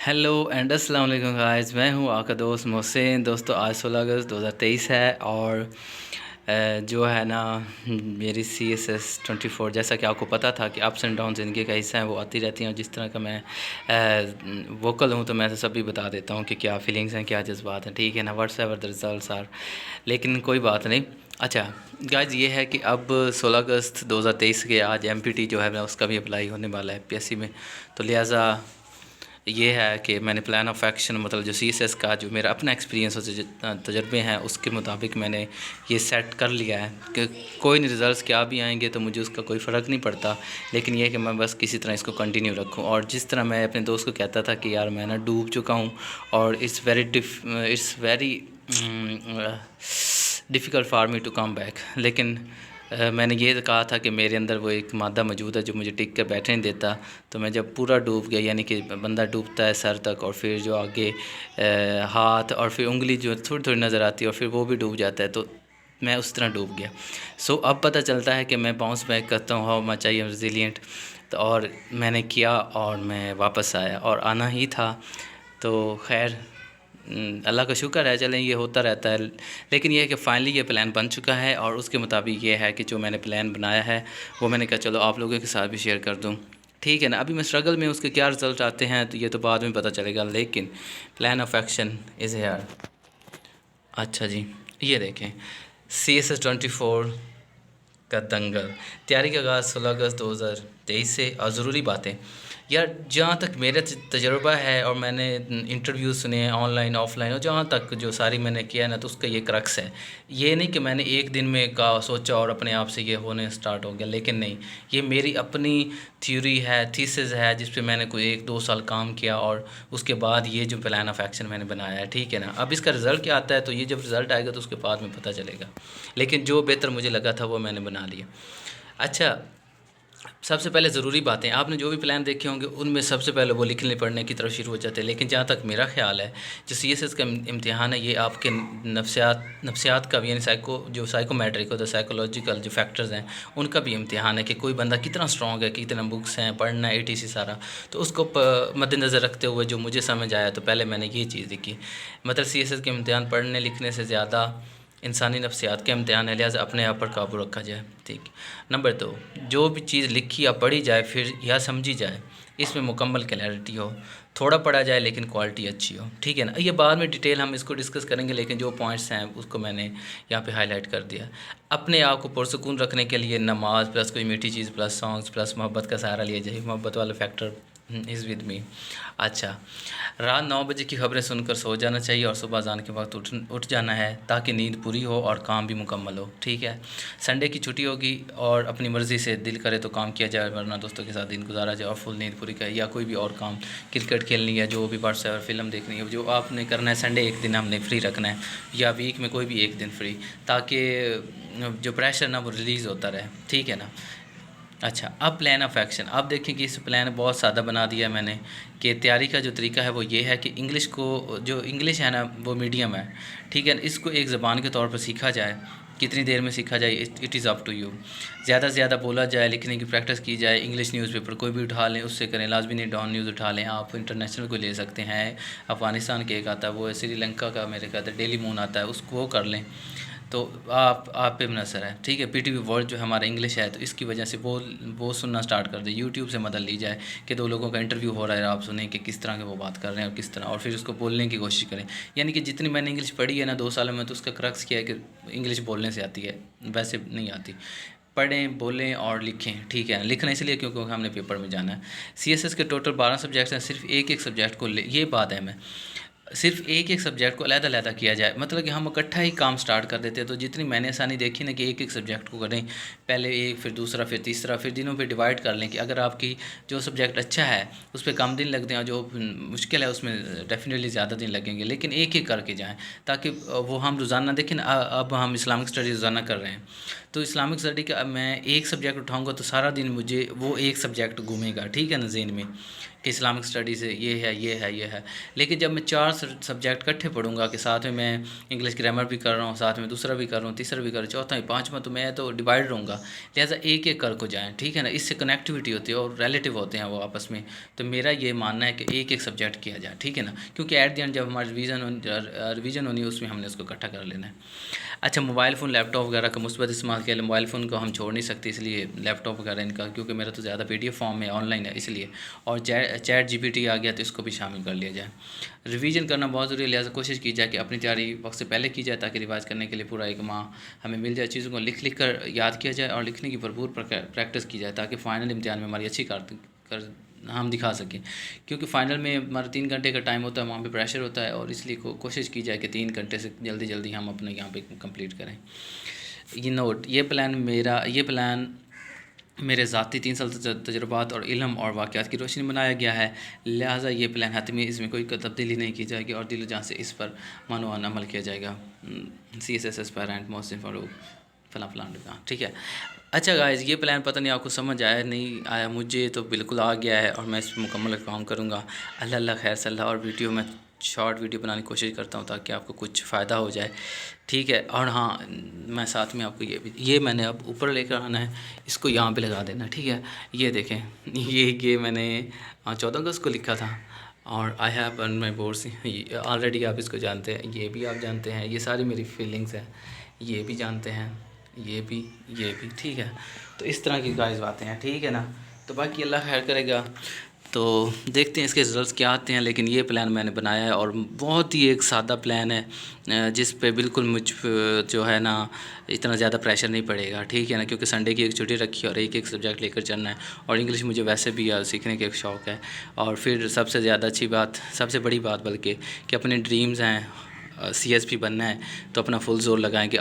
Hello and अस्सलाम वालेकुम guys, मैं हूँ आपका दोस्त मोहसिन। दोस्तों आज 16 अगस्त 2023 है और जो है ना मेरी CSS 24 जैसा कि आपको पता था कि अप्स एंड डाउन ज़िंदगी का हिस्सा है, वो आती रहती हैं। और जिस तरह का मैं वोकल हूँ तो मैं तो सभी बता देता हूँ कि क्या फीलिंग्स हैं, क्या जज्बात हैं, ठीक है ना। What's ever the results are, लेकिन कोई बात नहीं। अच्छा गाइस, ये है कि अब 16 अगस्त 2023 के आज MPT जो है ना उसका भी अप्लाई होने वाला है PSC में। तो लिहाजा ये है कि मैंने प्लान ऑफ एक्शन मतलब जो CSS का जो मेरा अपना एक्सपीरियंस और तजर्बे हैं उसके मुताबिक मैंने ये सेट कर लिया है कि कोई नहीं, रिज़ल्ट्स क्या भी आएंगे तो मुझे उसका कोई फ़र्क नहीं पड़ता। लेकिन ये है कि मैं बस किसी तरह इसको कंटिन्यू रखूं। और जिस तरह मैं अपने दोस्त को कहता था कि यार मैं ना डूब चुका हूं और it's very difficult for me to come back. लेकिन मैंने ये कहा था कि मेरे अंदर वो एक मादा मौजूद है जो मुझे टिक कर बैठने नहीं देता। तो मैं जब पूरा डूब गया, यानी कि बंदा डूबता है सर तक और फिर जो आगे हाथ और फिर उंगली जो थोड़ी थोड़ी नज़र आती है और फिर वो भी डूब जाता है, तो मैं उस तरह डूब गया। सो अब पता चलता है कि मैं बाउंस बैक करता हूँ, how much I am resilient. तो और मैंने किया और मैं वापस आया और आना ही था। तो खैर अल्लाह का शुक्र है, चलें ये होता रहता है। लेकिन ये है कि फाइनली ये प्लान बन चुका है और उसके मुताबिक ये है कि जो मैंने प्लान बनाया है वो मैंने कहा चलो आप लोगों के साथ भी शेयर कर दूं, ठीक है ना। अभी मैं स्ट्रगल में, उसके क्या रिज़ल्ट आते हैं तो ये तो बाद में पता चलेगा, लेकिन plan of action is here. अच्छा जी, ये देखें CSS 24 का दंगल। तैयारी का आगाज़ 16 अगस्त 2023 से। और ज़रूरी बातें यार, जहाँ तक मेरा तजर्बा है और मैंने इंटरव्यू सुने हैं ऑनलाइन ऑफलाइन, और जहाँ तक जो सारी मैंने किया है ना, तो उसका ये क्रक्स है। ये नहीं कि मैंने एक दिन में का सोचा और अपने आप से ये होने स्टार्ट हो गया, लेकिन नहीं, ये मेरी अपनी थ्योरी है, थीसिस है, जिस पे मैंने कोई 1-2 साल काम किया और उसके बाद ये जो प्लान ऑफ एक्शन मैंने बनाया है, ठीक है ना। अब इसका रिज़ल्ट क्या आता है तो ये जब रिज़ल्ट आएगा तो उसके बाद में पता चलेगा, लेकिन जो बेहतर मुझे लगा था वो मैंने बना लिया। अच्छा, सबसे पहले ज़रूरी बातें, आपने जो भी प्लान देखे होंगे उनमें सबसे पहले वो लिखने पढ़ने की तरफ शुरू हो जाते हैं। लेकिन जहाँ तक मेरा ख़्याल है, जो CSS का इम्तिहान है ये आपके नफ्सियात का भी, यानी जो साइकोमेट्रिक होता है, साइकोलॉजिकल जो फैक्टर्स हैं उनका भी इम्तिहान है कि कोई बंदा कितना स्ट्रॉन्ग है, कितना बुक्स हैं पढ़ना है, ETC सारा। तो उसको मद्देनज़र रखते हुए जो मुझे समझ आया तो पहले मैंने ये चीज़ देखी, मतलब CSS के इम्तिहान पढ़ने लिखने से ज़्यादा इंसानी नफ्सियात का इम्तिहान है, लिहाजा अपने आप पर काबू रखा जाए, ठीक। नंबर 2, जो भी चीज़ लिखी या पढ़ी जाए फिर या समझी जाए, इसमें मुकम्मल क्लैरिटी हो। थोड़ा पढ़ा जाए लेकिन क्वालिटी अच्छी हो, ठीक है ना। ये बाद में डिटेल हम इसको डिस्कस करेंगे, लेकिन जो पॉइंट्स हैं उसको मैंने यहाँ पे हाईलाइट कर दिया। अपने आप को पुरसुकून रखने के लिए नमाज प्लस कोई मीठी चीज़ प्लस सॉन्ग्स प्लस मोहब्बत का सहारा लिया जाए। मोहब्बत वाला फैक्टर इज़ विद मी। अच्छा, रात 9 बजे की खबरें सुनकर सो जाना चाहिए और सुबह अज़ान के वक्त उठ जाना है ताकि नींद पूरी हो और काम भी मुकम्मल हो, ठीक है। संडे की छुट्टी होगी और अपनी मर्ज़ी से दिल करे तो काम किया जाए, वरना दोस्तों के साथ दिन गुजारा जाए और फुल नींद पूरी करे, या कोई भी और काम, क्रिकेट खेलनी है, जो भी व्हाट्सएवर फिल्म देखनी है, जो आपने करना है, संडे एक दिन हमने फ्री रखना है या वीक में कोई भी एक दिन फ्री, ताकि जो प्रेशर ना वो रिलीज़ होता रहे, ठीक है ना। अच्छा, अब प्लान ऑफ एक्शन। आप देखें कि इस प्लान बहुत सादा बना दिया मैंने कि तैयारी का जो तरीका है वो ये है कि इंग्लिश को, जो इंग्लिश है ना वो मीडियम है, ठीक है, इसको एक ज़बान के तौर पर सीखा जाए। कितनी देर में सीखा जाए it is up to you. ज़्यादा से ज़्यादा बोला जाए, लिखने की प्रैक्टिस की जाए। इंग्लिश न्यूज़पेपर कोई भी उठा लें, उससे करें, लाजमी नहीं डॉन न्यूज़ उठा लें, आप इंटरनेशनल को ले सकते हैं। अफ़गानिस्तान के एक आता है, वो है श्रीलंका का, मेरे ख्याल से डेली मून आता है, उसको वो कर लें। तो आप पे मुनसर है, ठीक है। PTV वर्ल्ड जो हमारा इंग्लिश है तो इसकी वजह से वो सुनना स्टार्ट कर दे। यूट्यूब से मदद ली जाए कि 2 लोगों का इंटरव्यू हो रहा है, आप सुने कि किस तरह के वो बात कर रहे हैं और किस तरह, और फिर उसको बोलने की कोशिश करें। यानी कि जितनी मैंने इंग्लिश पढ़ी है ना 2 सालों में, तो उसका क्रक्स किया है कि इंग्लिश बोलने से आती है, वैसे नहीं आती। पढ़ें, बोलें और लिखें, ठीक है। लिखना इसलिए क्योंकि हमने पेपर में जाना है। CSS के टोटल 12 सब्जेक्ट्स हैं, सिर्फ एक सब्जेक्ट को ये बात है, मैं सिर्फ एक सब्जेक्ट को अलग-अलग किया जाए, मतलब कि हम इकट्ठा ही काम स्टार्ट कर देते हैं। तो जितनी मैंने आसानी देखी ना कि एक सब्जेक्ट को करें, पहले एक, फिर दूसरा, फिर तीसरा, फिर दिनों पे डिवाइड कर लें कि अगर आपकी जो सब्जेक्ट अच्छा है उस पर कम दिन लगते हैं और जो मुश्किल है उसमें डेफिनेटली ज़्यादा दिन लगेंगे, लेकिन एक एक करके जाएँ ताकि वो हम रोज़ाना देखें ना। अब हम इस्लामिक स्टडी रोज़ाना कर रहे हैं, तो इस्लामिक स्टडी का मैं एक सब्जेक्ट उठाऊँगा तो सारा दिन मुझे वो एक सब्जेक्ट घूमेगा, ठीक है ना, ज़हन में। कि इस्लामिक स्टडीज़ है, ये है। लेकिन जब मैं 4 सब्जेक्ट इकट्ठे पढ़ूंगा कि साथ में मैं इंग्लिश ग्रामर भी कर रहा हूँ, साथ में दूसरा भी कर रहा हूँ, तीसरा भी कर रहा हूँ, चौथा ही, पाँचवा, तो मैं तो डिवाइड रहूँगा। लिहाजा एक एक कर को जाएँ, ठीक है ना, इससे कनेक्टिविटी होती है और रिलेटिव होते हैं वो आपस में। तो मेरा ये मानना है कि एक एक सब्जेक्ट किया जाए, ठीक है ना, क्योंकि एट द एंड जब हमारी रिवीजन होनी है उसमें हमने उसको इकट्ठा कर लेना है। अच्छा, मोबाइल फ़ोन लैपटॉप वगैरह का मुस्बत इस्तेमाल किया, मोबाइल फ़ोन को हम छोड़ नहीं सकते, इसलिए लैपटॉप वगैरह इनका, क्योंकि मेरा तो ज़्यादा PDF फॉर्म में ऑनलाइन है इसलिए, और चैट GPT आ गया तो इसको भी शामिल कर लिया जाए। रिवीजन करना बहुत ज़रूरी है, लिहाजा कोशिश की जाए कि अपनी तैयारी वक्त से पहले की जाए ताकि रिवाइज करने के लिए पूरा 1 माह हमें मिल जाए, चीज़ों को लिख कर याद किया जाए और लिखने की भरपूर प्रैक्टिस की जाए ताकि फ़ाइनल इम्तिहान में हमारी अच्छी कर हम दिखा सकें, क्योंकि फ़ाइनल में हमारा 3 घंटे का टाइम होता है, वहाँ पे प्रेशर होता है, और इसलिए कोशिश की जाए कि 3 घंटे से जल्दी हम अपने यहाँ पे कंप्लीट करें। ये नोट, ये प्लान मेरे ज़ाती 3 साल तजुर्बात और इल्म और वाक़यात की रोशनी में बनाया गया है, लिहाजा ये प्लान हतमी, इसमें कोई तब्दीली नहीं की जाएगी और दिल जान से इस पर मानवान अमल किया जाएगा। CSS एस्पायरेंट मोहसिन फ़ारूक फ़लाँ, ठीक है। अच्छा गाइज़, ये प्लान पता नहीं आपको समझ आया नहीं आया, मुझे तो बिल्कुल आ गया है और मैं इस पर मुकम्मल काम करूँगा। अल्लाह खैर सल्ला, और वीडियो में शॉर्ट वीडियो बनाने की कोशिश करता हूँ ताकि आपको कुछ फ़ायदा हो जाए, ठीक है। और हाँ, मैं साथ में आपको ये मैंने अब ऊपर लेकर आना है, इसको यहाँ पे लगा देना, ठीक है। ये देखें, ये मैंने 14 अगस्त को लिखा था, और I have earn my boards, already आप इसको जानते हैं, ये भी आप जानते हैं, ये सारी मेरी फीलिंग्स हैं, ये भी जानते हैं, ये भी, ठीक है। तो इस तरह की गाइस बातें हैं, ठीक है ना। तो बाकी अल्लाह खैर करेगा, तो देखते हैं इसके रिज़ल्ट्स क्या आते हैं। लेकिन ये प्लान मैंने बनाया है और बहुत ही एक सादा प्लान है, जिस पे बिल्कुल मुझ जो है ना इतना ज़्यादा प्रेशर नहीं पड़ेगा, ठीक है ना, क्योंकि संडे की एक छुट्टी रखी है और एक सब्जेक्ट लेकर चलना है, और इंग्लिश मुझे वैसे भी सीखने का एक शौक़ है। और फिर सबसे ज़्यादा अच्छी बात, सबसे बड़ी बात बल्कि, कि अपने ड्रीम्स हैं CSP बनना है, तो अपना फुल जोर लगाएंगे।